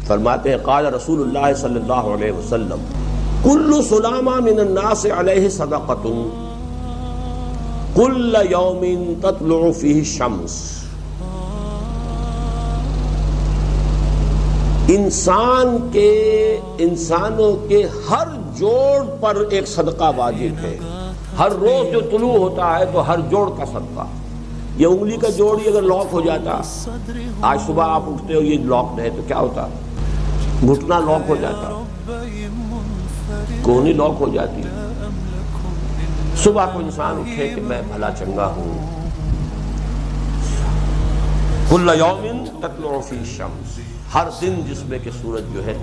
فرماتے ہیں قال رسول اللہ صلی اللہ علیہ وسلم کل سلامہ من الناس علیہ صدقۃ کل یوم تطلع فیہ الشمس. انسانوں کے ہر جوڑ پر ایک صدقہ واجب ہے. ہر روز جو طلوع ہوتا ہے تو ہر جوڑ کا صدقہ. یہ انگلی کا جوڑ ہی اگر لاک ہو جاتا، آج صبح آپ اٹھتے ہو یہ لاک ہے تو کیا ہوتا؟ گھٹنا لاک ہو جاتا، کونی لاک ہو جاتی. صبح کو انسان اٹھے کہ میں بھلا چنگا ہوں. کل یوم تطلع فیہ الشمس، ہر دن جس میں کہ سورج جو ہے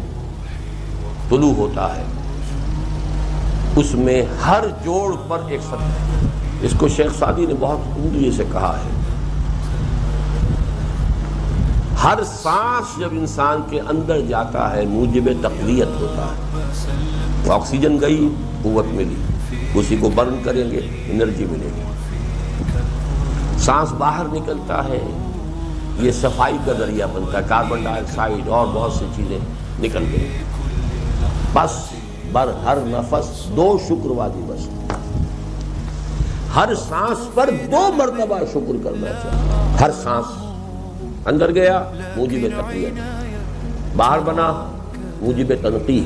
طلوع ہوتا ہے اس میں ہر جوڑ پر ایک صدقہ. اس کو شیخ سعدی نے بہت عمدگی سے کہا ہے. ہر سانس جب انسان کے اندر جاتا ہے موجب تقویت ہوتا ہے. آکسیجن گئی، قوت ملی، اسی کو برن کریں گے انرجی ملے گی. سانس باہر نکلتا ہے، یہ صفائی کا ذریعہ بنتا ہے. کاربن ڈائی آکسائڈ اور بہت سی چیزیں نکل گئی. بس بر ہر نفس 2 شکر واجب بس. ہر سانس پر 2 مرتبہ شکر کرنا چاہیے. ہر سانس اندر گیا موجب تقویت، باہر بنا موجب تنقیح.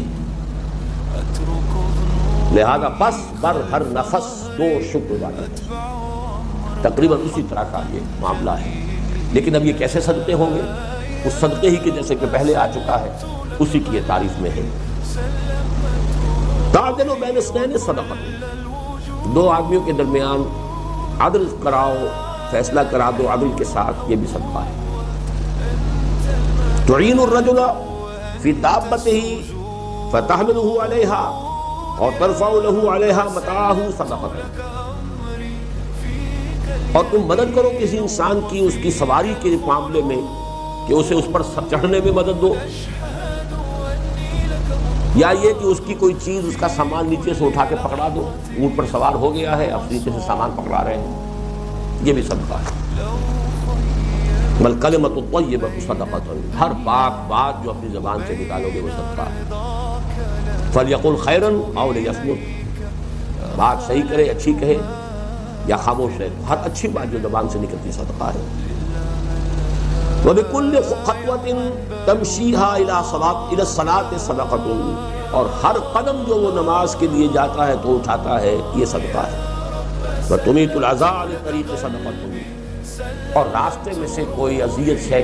لہذا پس بر ہر نفس 2 شکر واجب. تقریباً اسی طرح کا یہ معاملہ ہے. لیکن اب یہ کیسے صدقے ہوں گے؟ اس صدقے ہی کے جیسے کہ پہلے آ چکا ہے اسی کی یہ تعریف میں ہے. تعدل بین اثنین صدقۃ، 2 آدمیوں کے درمیان عدل کراؤ، فیصلہ کرا دو عدل کے ساتھ، یہ بھی صدقہ ہے. تعین الرجل فی دابتہ فتحملہ علیہا اور ترفع لہ علیہا متاعہ صدقۃ. اور تم مدد کرو کسی انسان کی اس کی سواری کے معاملے میں کہ اسے اس پر چڑھنے میں مدد دو، یا یہ کہ اس کی کوئی چیز، اس کا سامان نیچے سے اٹھا کے پکڑا دو. اونٹ پر سوار ہو گیا ہے، اب نیچے سے سامان پکڑا رہے ہیں، یہ بھی صدقہ ہے. والکلمۃ الطیبۃ صدقۃ، ہر پاک بات جو اپنی زبان سے نکالو گے وہ صدقہ ہے. فلیقل خیرا او لیصمت، بات صحیح کرے، اچھی کہے یا خاموش رہے. ہر اچھی بات جو زبان سے نکلتی صدقہ ہے. وَبِكُلِّ خَطْوَةٍ تَمْشِيهَا إِلَى الصَّلَاةِ صَدَقَةٌ، اور ہر قدم جو وہ نماز کے لیے جاتا ہے تو اٹھاتا ہے یہ صدقہ ہے. وَتُمِيتُ الْأَذَىٰ عَنِ الطَّرِيقِ صَدَقَةٌ، اور راستے میں سے کوئی اذیت ہے